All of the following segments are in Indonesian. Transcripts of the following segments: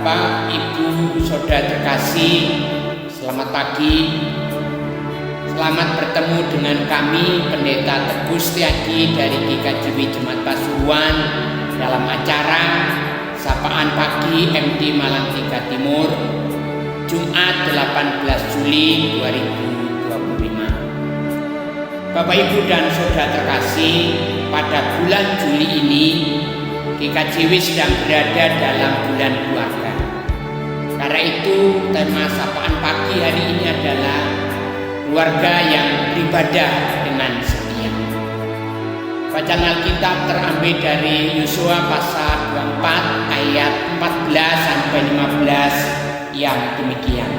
Bapak, Ibu, Saudara terkasih, selamat pagi. Selamat bertemu dengan kami, Pendeta Teguh Setiadi dari GKJW Jemaat Pasuruan dalam acara Sapaan Pagi MD Malang 3 Timur, Jumat 18 Juli 2025. Bapak, Ibu, dan Saudara terkasih, pada bulan Juli ini GKJW sedang berada dalam bulan keluarga. Karena itu tema Sapaan Pagi hari ini adalah keluarga yang beribadah dengan setia. Bacaan Alkitab terambil dari Yosua pasal 24 ayat 14 sampai 15 yang demikian.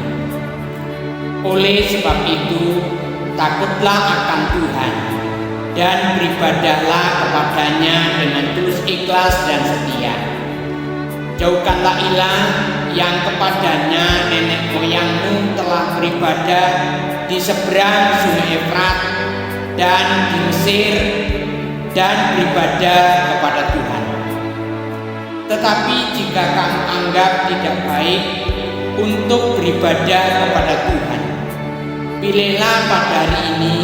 Oleh sebab itu, takutlah akan Tuhan dan beribadahlah kepadanya dengan tulus ikhlas dan setia. Jauhkanlah ilah yang kepadanya nenek moyangmu telah beribadah di seberang sungai Efrat dan di Mesir, dan beribadah kepada Tuhan. Tetapi jika kamu anggap tidak baik untuk beribadah kepada Tuhan, pilihlah pada hari ini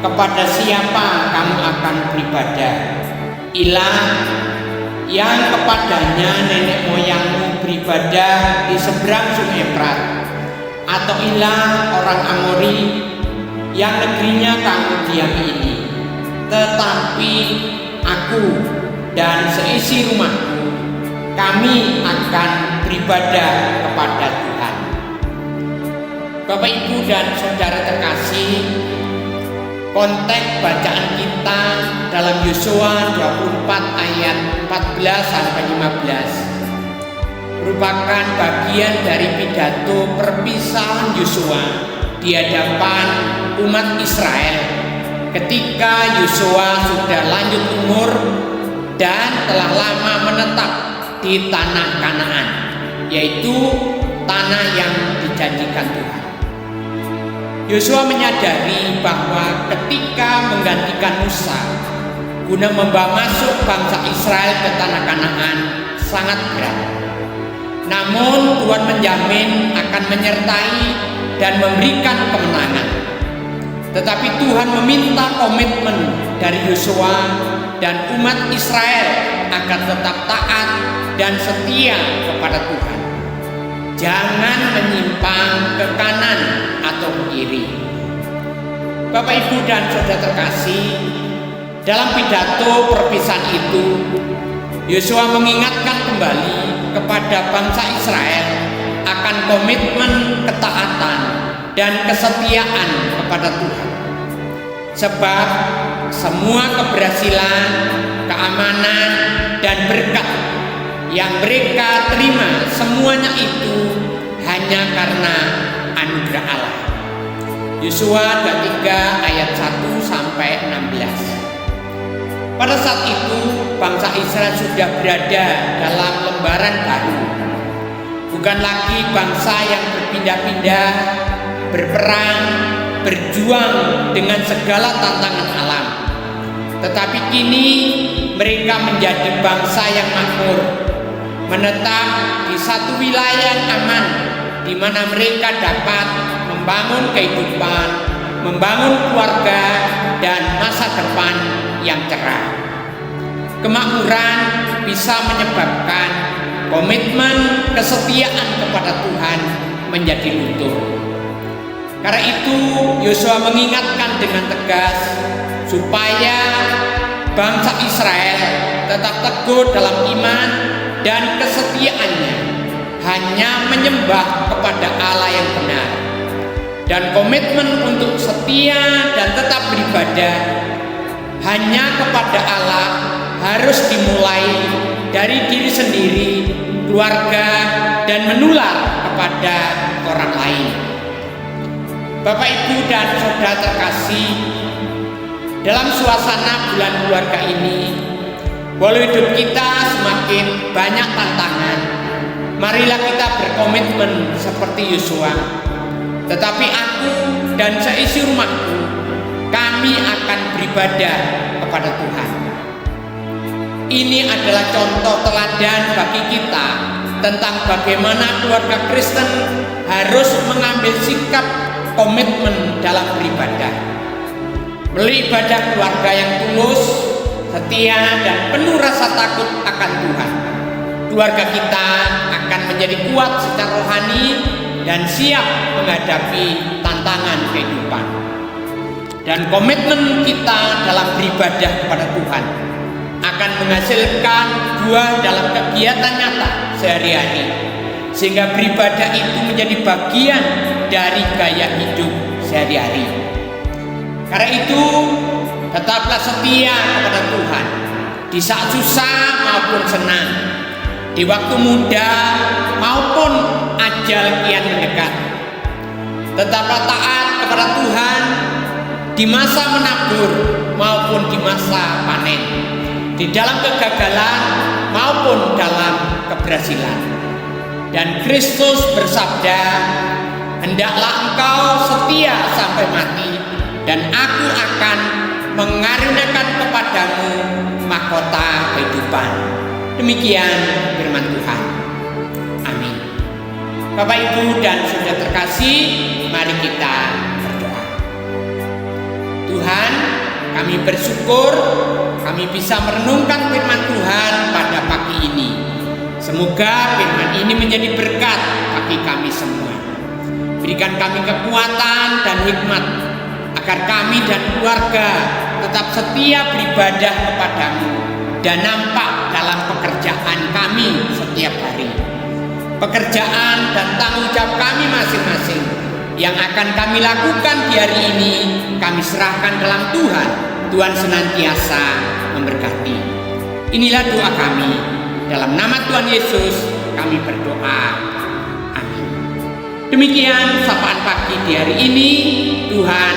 kepada siapa kamu akan beribadah. Ilah yang kepadanya nenek moyangmu beribadah di seberang sungai Efrat, atau ilah orang Amori yang negerinya kamu diami ini. Tetapi aku dan seisi rumahku, kami akan beribadah kepada Tuhan. Bapak, Ibu, dan Saudara terkasih, konteks bacaan kita dalam Yosua 24 ayat 14 sampai 15 merupakan bagian dari pidato perpisahan Yosua di hadapan umat Israel ketika Yosua sudah lanjut umur dan telah lama menetap di tanah Kanaan, yaitu tanah yang dijanjikan Tuhan. Yosua menyadari bahwa ketika menggantikan Musa guna membawa masuk bangsa Israel ke tanah Kanaan sangat berat. Namun Tuhan menjamin akan menyertai dan memberikan kemenangan. Tetapi Tuhan meminta komitmen dari Yosua dan umat Israel agar tetap taat dan setia kepada Tuhan. Jangan menyimpang ke kanan atau ke kiri. Bapak, Ibu, dan Saudara terkasih, dalam pidato perpisahan itu Yosua mengingatkan kembali kepada bangsa Israel akan komitmen ketaatan dan kesetiaan kepada Tuhan. Sebab semua keberhasilan, keamanan, dan berkat yang mereka terima semuanya itu hanya karena anugerah Allah. Yosua 23 ayat 1 sampai 16. Pada saat itu bangsa Israel sudah berada dalam lembaran baru. Bukan lagi bangsa yang berpindah-pindah, berperang, berjuang dengan segala tantangan alam. Tetapi kini mereka menjadi bangsa yang makmur, menetap di satu wilayah yang aman, di mana mereka dapat membangun kehidupan, membangun keluarga, dan masa depan yang cerah. Kemakmuran bisa menyebabkan komitmen kesetiaan kepada Tuhan menjadi luntur. Karena itu Yosua mengingatkan dengan tegas supaya bangsa Israel tetap teguh dalam iman dan kesetiaannya, hanya menyembah kepada Allah yang benar. Dan komitmen untuk setia dan tetap beribadah hanya kepada Allah harus dimulai dari diri sendiri, keluarga, dan menular kepada orang lain. Bapak, Ibu, dan Saudara terkasih, dalam suasana bulan keluarga ini, walau hidup kita semakin banyak tantangan, marilah kita berkomitmen seperti Yosua. Tetapi aku dan seisi rumahku, kami akan beribadah kepada Tuhan. Ini adalah contoh teladan bagi kita tentang bagaimana keluarga Kristen harus mengambil sikap komitmen dalam beribadah. Melalui ibadah keluarga yang tulus, setia, dan penuh rasa takut akan Tuhan, keluarga kita akan menjadi kuat secara rohani dan siap menghadapi tantangan kehidupan. Dan komitmen kita dalam beribadah kepada Tuhan akan menghasilkan buah dalam kegiatan nyata sehari-hari, sehingga beribadah itu menjadi bagian dari gaya hidup sehari-hari. Karena itu, tetaplah setia kepada Tuhan di saat susah maupun senang, di waktu muda maupun ajal kian mendekat. Tetaplah taat kepada Tuhan di masa menabur maupun di masa panen, di dalam kegagalan maupun dalam keberhasilan. Dan Kristus bersabda, "Hendaklah engkau setia sampai mati, dan aku akan mengaruniakan kepadamu mahkota kehidupan." Demikian firman Tuhan. Amin. Bapak, Ibu, dan saudara terkasih, mari kita berdoa. Tuhan, kami bersyukur kami bisa merenungkan firman Tuhan pada pagi ini. Semoga firman ini menjadi berkat bagi kami semua. Berikan kami kekuatan dan hikmat agar kami dan keluarga tetap setia beribadah kepadamu dan nampak dalam pekerjaan kami setiap hari. Pekerjaan dan tanggung jawab kami masing-masing yang akan kami lakukan di hari ini, kami serahkan dalam Tuhan. Tuhan senantiasa memberkati. Inilah doa kami. Dalam nama Tuhan Yesus kami berdoa. Amin. Demikian sapaan pagi di hari ini. Tuhan